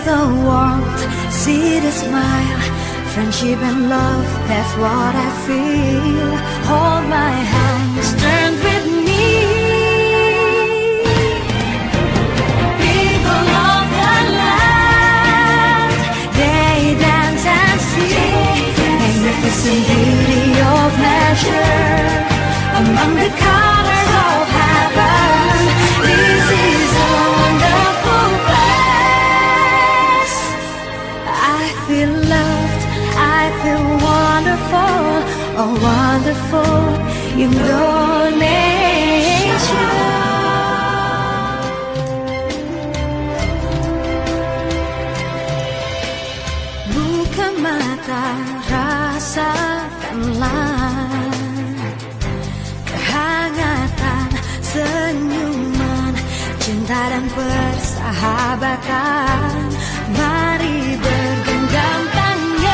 the warmth, see the smile, friendship and love, that's what I feel. Hold my hands, turn with me. People of the land, they dance and sing, magnificent beauty of nature, among the colors of heaven. This is a wonderful place. I feel loved, I feel wonderful, oh wonderful Indonesia. Buka mata, rasakanlah kehangatan, senyuman, cinta dan persahabatan. Mari bergenggam tangan,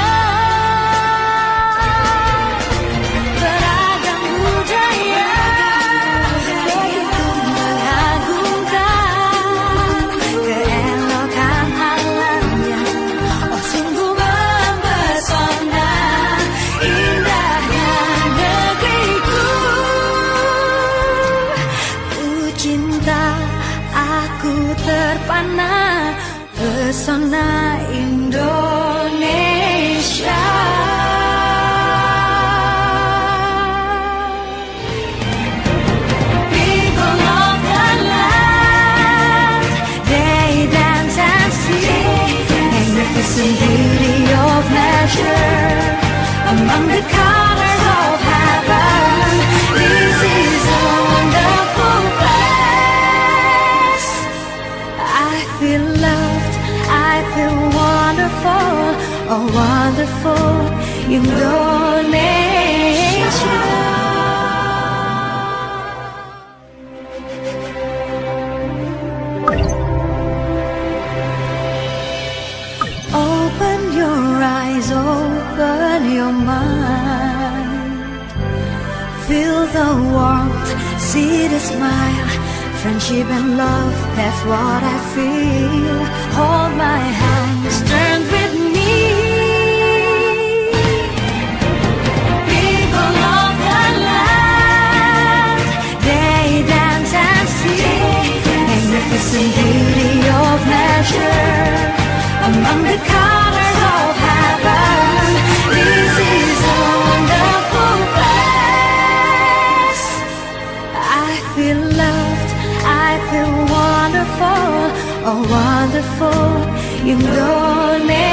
beragam budaya begitu mengagumkan, keelokan alamnya, oh sungguh mempesona, indahnya negeriku. Ku cinta, aku terpana, pesona Indonesia. People of the land, they dance and sing, magnificent beauty of nature, among the colors of heaven. This is a wonderful place. I feel loved, I feel wonderful, oh wonderful Indonesia. Open your eyes, open your mind, feel the warmth, see the smile, friendship and love, that's what I feel. Hold my hands, turn with me. People of the land, they dance and sing, magnificent beauty of nature, among the colors of heaven. This is a wonderful place. I feel loved, I feel wonderful, oh wonderful Indonesia.